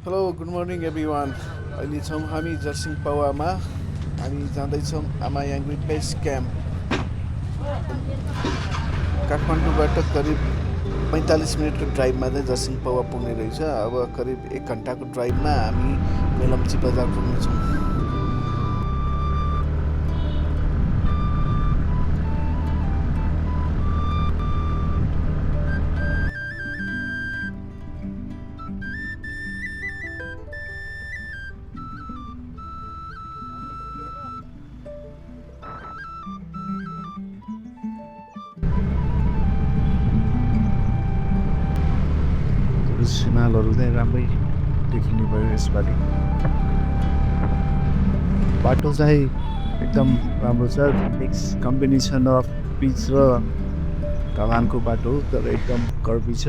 Hello good morning every one. अहिले छौँ हामी जर्सिङ पावामा। हामी जाँदैछौँ आमा याङ्ग्री बेस क्याम्प। काठमाडौँबाट करिब 45 मिनटको ड्राइभमा चाहिँ जर्सिङ पावा पुग्ने रहेछ। अब करिब 1 घन्टाको ड्राइभमा हामी मेलम्ची बजार पुग्नेछौँ। हिमालहरू चाहिँ राम्रै देखिने भयो यसपालि। बाटो चाहिँ एकदम राम्रो छ। मिक्स कम्बिनेसन अफ पिच र ढलानको बाटो हो, तर एकदम कर्भी छ।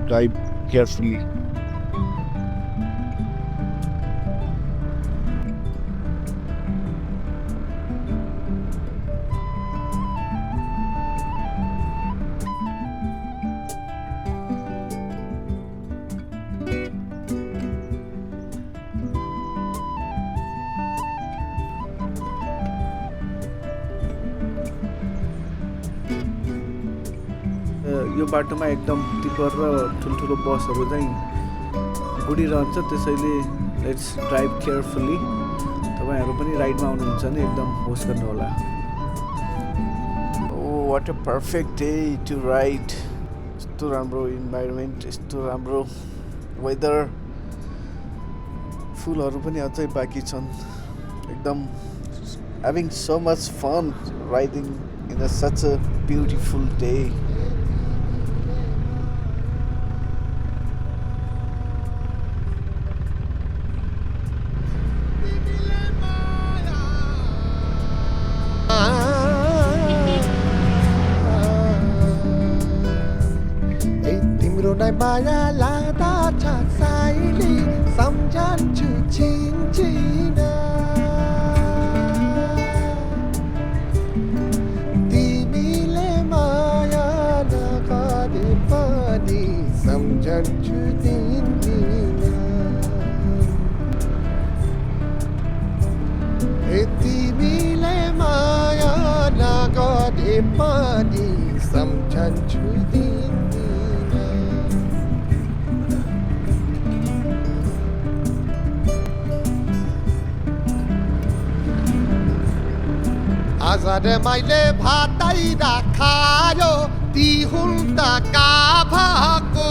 Drive carefully. यो बाटोमा एकदम टिपर र ठुल्ठुलो बसहरू चाहिँ गुडिरहन्छ, त्यसैले लेट्स ड्राइभ केयरफुल्ली। तपाईँहरू पनि राइडमा आउनुहुन्छ भने एकदम होस गर्नुहोला। Oh what a perfect day to ride. यस्तो राम्रो इन्भाइरोमेन्ट, यस्तो राम्रो वेदर, फुलहरू पनि अझै बाँकी छन्। एकदम having so much fun riding in such a beautiful day. माया लाग्दा छ साइली सम्झन्छु छिनछिन। तिमीले माया नगरे पनि सम्झन्छु दिनदिन। तिमीले माया नगरे पनि सम्झन्छु दिनदिन। आज मैले भातै राखायो तिहुन त काभाको।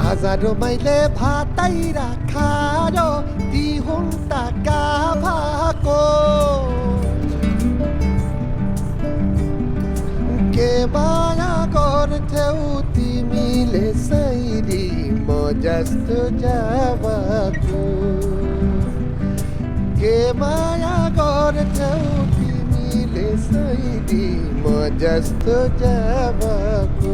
आज मैले भातै राखायो तिहुन त काभाको। के माया गर्थ्यौ तिमीले सैरी म जस्तो जावाको। के माया गर्थ्यौ तिमीले सैरी म जस्तो जावाको।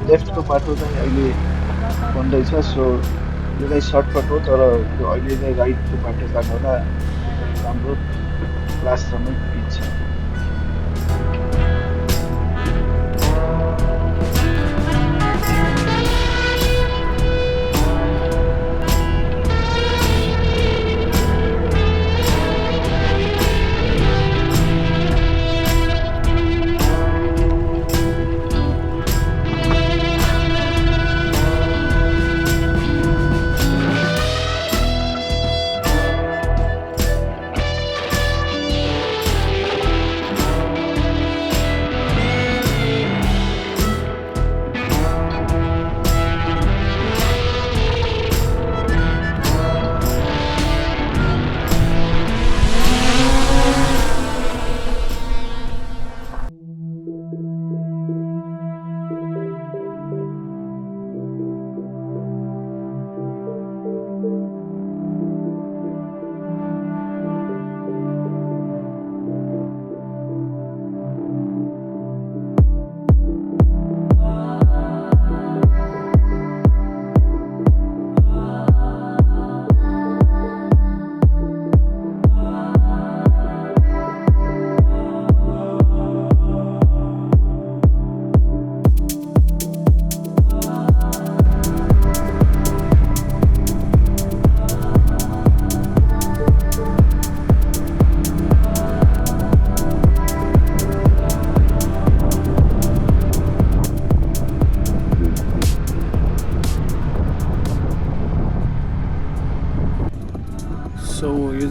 लेफ्टको बाटो चाहिँ अहिले बन्दैछ, सो यो चाहिँ सर्टकट हो, तर यो अहिले चाहिँ राइटको बाटो जानु होला। राम्रो क्लाससम्म पिच छ।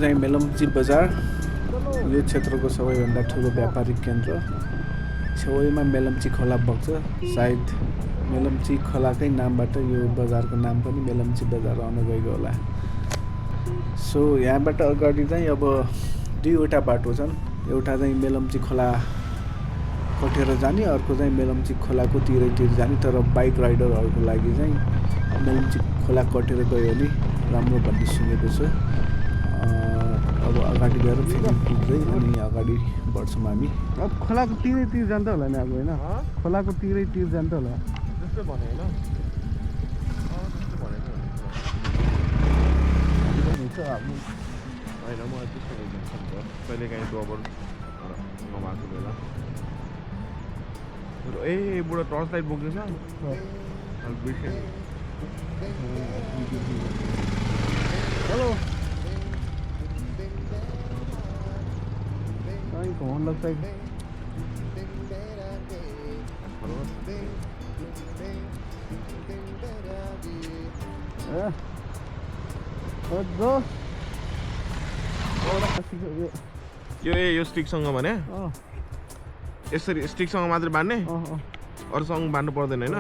चाहिँ मेलम्ची बजार यो क्षेत्रको सबैभन्दा ठुलो व्यापारिक केन्द्र छेउमा मेलम्ची खोला बग्छ सायद मेलम्ची खोलाकै नामबाट यो बजारको नाम पनि मेलम्ची बजार आउन गएको होला सो यहाँबाट अगाडि चाहिँ अब दुईवटा बाटो छन् एउटा चाहिँ मेलम्ची खोला कटेर जाने अर्को चाहिँ मेलम्ची खोलाको तिरैतिर जाने तर बाइक राइडरहरूको लागि चाहिँ मेलम्ची खोला कटेर गयो भने राम्रो भन्ने सुनेको छु अब अगाडि गएर फेरि पुग्दै अनि अगाडि बढ्छौँ हामी अब खोलाको तिरैतिर जान्छ होला नि अब होइन खोलाको तिरैतिर जान्छ होला जस्तो भने होइन होइन म त्यस्तो कहिले काहीँ डबर नभएको बेला ए बुढो टर्च लाइट बोक्दैछ हेलो कौन लगता है यो स्टिकसँग भने यसरी स्टिकसँग मात्रै बाँध्ने अरूसँग बाँध्नु पर्दैन होइन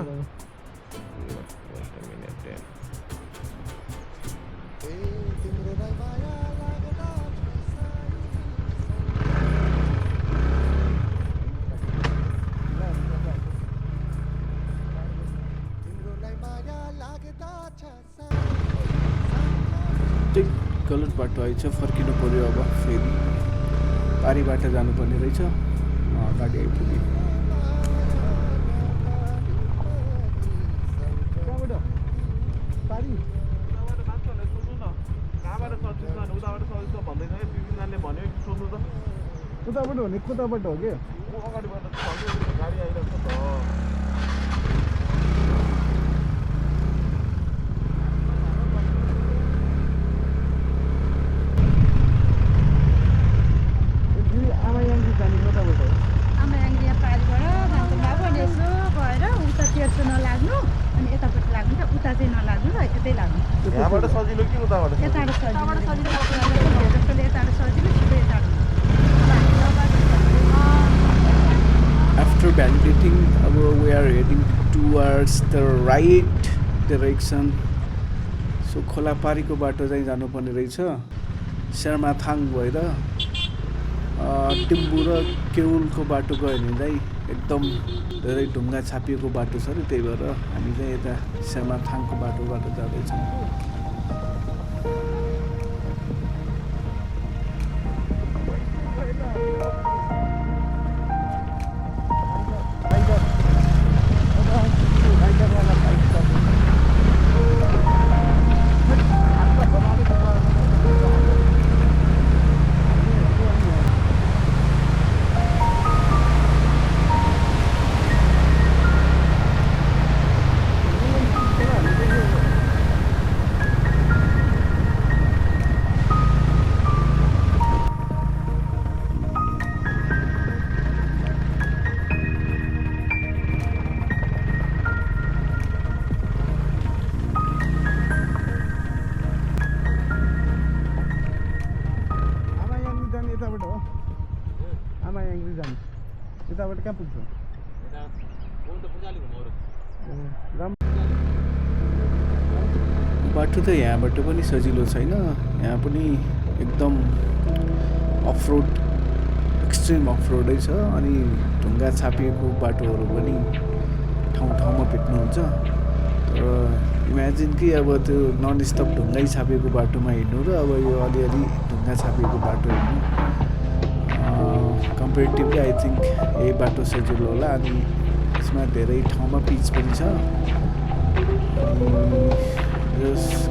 गलत बाटो आइछ फर्किनु पर्यो अब फेरि पारीबाट जानुपर्ने रहेछ अगाडि आइपुग्यो उताबाट हो नि कताबाट हो कि अगाडिबाट गाडी आइरहेको छ यहाँबाट सजिलो कि उताबाट After validating, we are heading towards the right direction. So खोलापारीको बाटो चाहिँ जानुपर्ने रहेछ शेरमाथाङ भएर टिम्बु र केउलको बाटो गयो भने चाहिँ एकदम धेरै ढुङ्गा छापिएको बाटो छ नि त्यही भएर हामी चाहिँ यता शेरमाथाङको बाटोबाट जाँदैछौँ यताबाट कहाँ पुग्छ बाटो त यहाँबाट पनि सजिलो छैन यहाँ पनि एकदम अफरोड एक्सट्रिम अफरोडै छ अनि ढुङ्गा छापिएको बाटोहरू पनि ठाउँ ठाउँमा भेट्नुहुन्छ तर इमेजिन कि अब त्यो नन स्टप ढुङ्गै छापिएको बाटोमा हिँड्नु र अब यो अलिअलि ढुङ्गा छापिएको बाटो हिँड्नु कम्पेरिटिभली आई थिङ्क यही बाटो सजिलो होला अनि यसमा धेरै ठाउँमा पिच पनि छ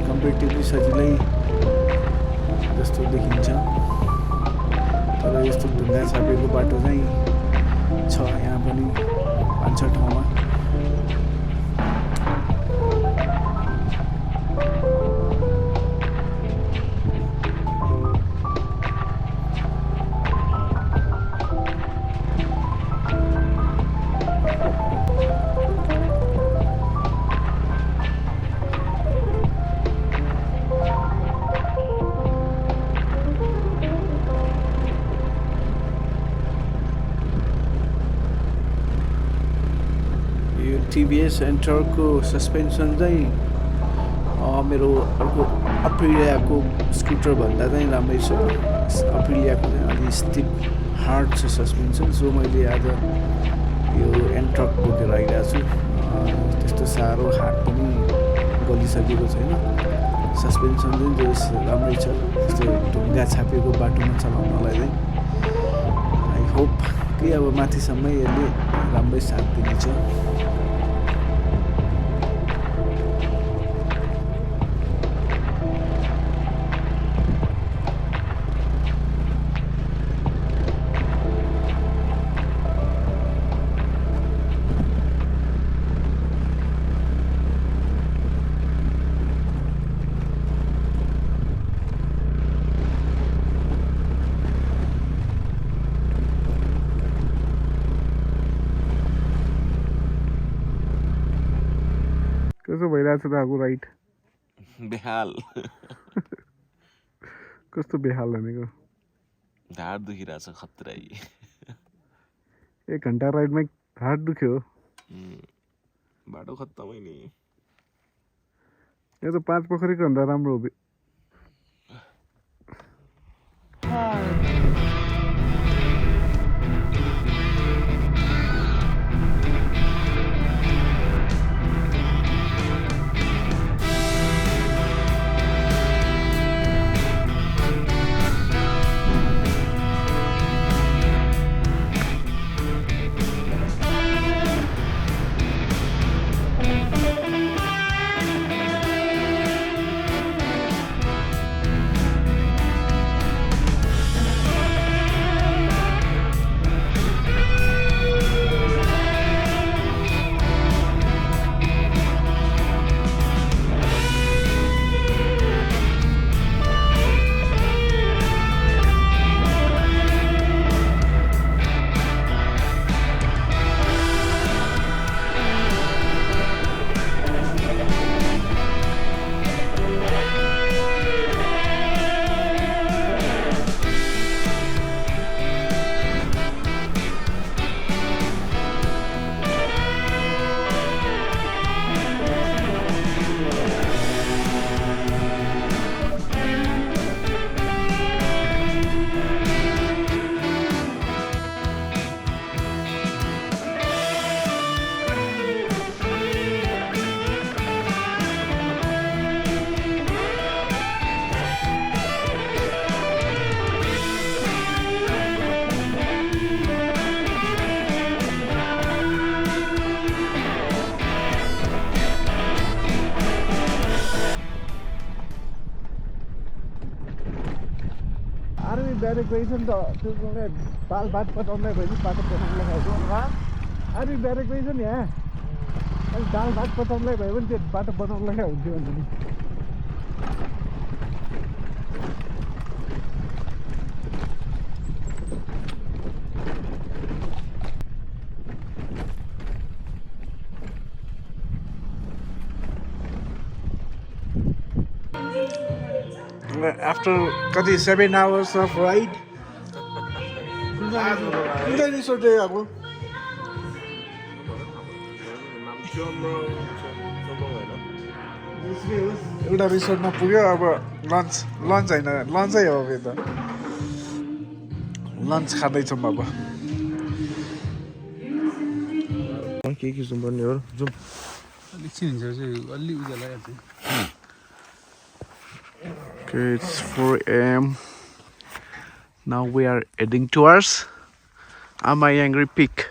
कम्पेरिटिभली सजिलै जस्तो देखिन्छ तर यस्तो ढुङ्गा छापिएको बाटो चाहिँ छ यहाँ पनि 5-6 ठाउँमा टिभिएस एन्टरको सस्पेन्सन चाहिँ मेरो अर्को अप्रिलियाको स्कुटरभन्दा चाहिँ राम्रै छ। अप्रिलियाको चाहिँ अलिक स्टिप हार्ड छ सस्पेन्सन। सो मैले आज यो एन्टर्क बोकेर आइरहेको छु। त्यस्तो साह्रो हार्ड पनि गलिसकेको छैन। सस्पेन्सन चाहिँ राम्रै छ। त्यस्तो ढुङ्गा छापेको बाटोमा चलाउनलाई चाहिँ आई होप कि अब माथिसम्म यसले राम्रै साथ दिनेछ। कस्तो भइरहेको छ त अब राइट? बेहाल कस्तो बेहाल भनेको? ढाड दुखिरहेछ खत्रै। 1 घन्टा राइडमा ढाड दुख्यो? बाटो खत्तमै नि। यो त 5 पोखरीको भन्दा राम्रो हो। डाइरेक्ट गइछ नि त त्यो दाल भात पचाउनलाई भयो नि बाटो बनाउनलाई खाएको आर्मी डाइरेक्ट गइछ नि यहाँ। अनि दाल भात पचाउनलाई भयो भने त्यो बाटो बनाउनलाई हुन्थ्यो भने नि। After 7 hours of ride, कुन रिसोर्ट गएको? एउटा रिसोर्टमा पुग्यो। अब लन्च होइन लन्चै हो अब यता लन्च खाँदैछौँ अब। के जानुपर्ने हो जाउँ। अलिक चिन्छ चाहिँ अलि उज्यालो लाग्छ। Okay, it's 4 a.m. Now we are heading towards Amayangri Peak.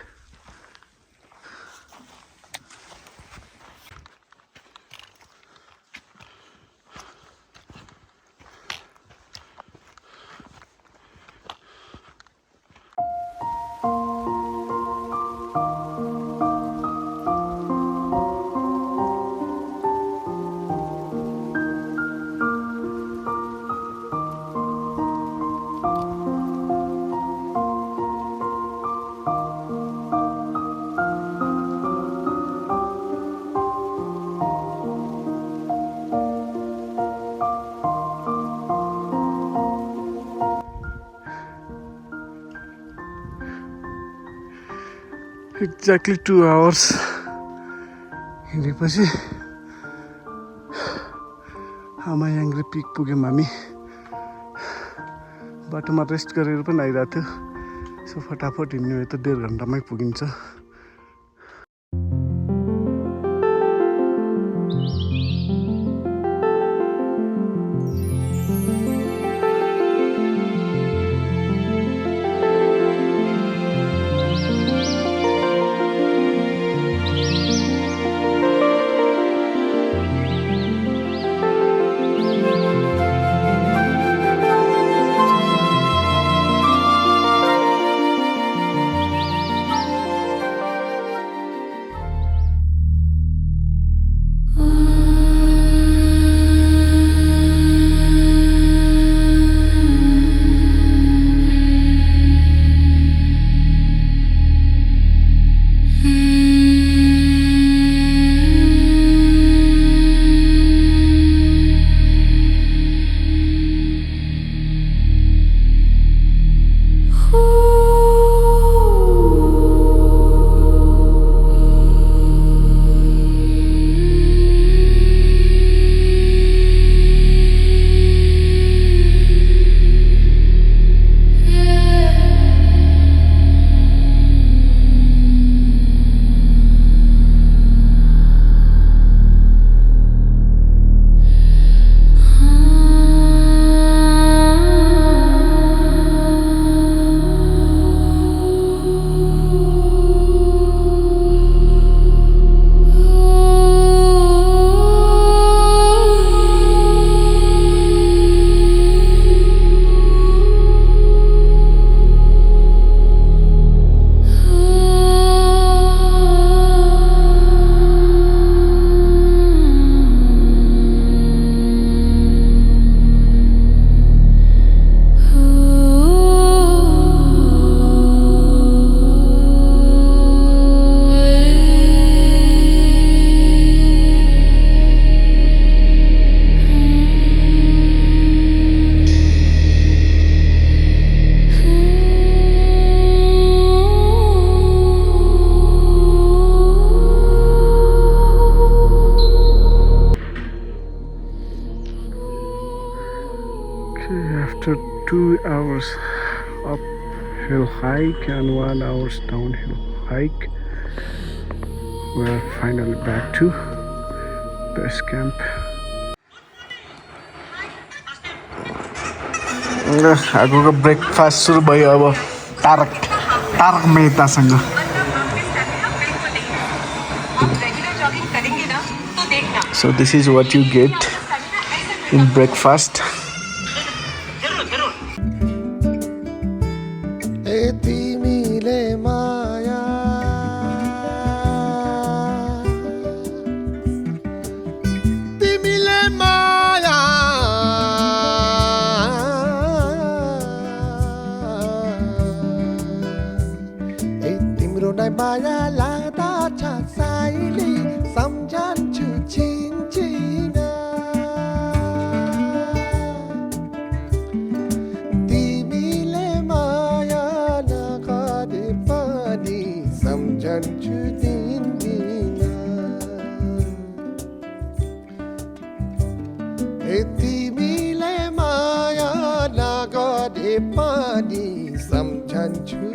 Exactly 2 hours हिँडेपछि हामायाङ्ग्रे पिक पुग्यौँ हामी बाटोमा रेस्ट गरेर पनि आइरहेको थियो सो फटाफट हिँड्ने भए त 1.5 घन्टामै पुगिन्छ After 2 hours uphill hike and 1 hour's downhill hike, we are finally back to base camp. आगोको ब्रेकफास्ट सुरु भयो अब Tarak मेहतासँग So this is what you get in breakfast. माया लाग्दा छासाइले सम्झन्छु चिन्चिन तिमीले माया नगरे पनि सम्झन्छु दिनदिन तिमीले माया नगरे पनि सम्झन्छु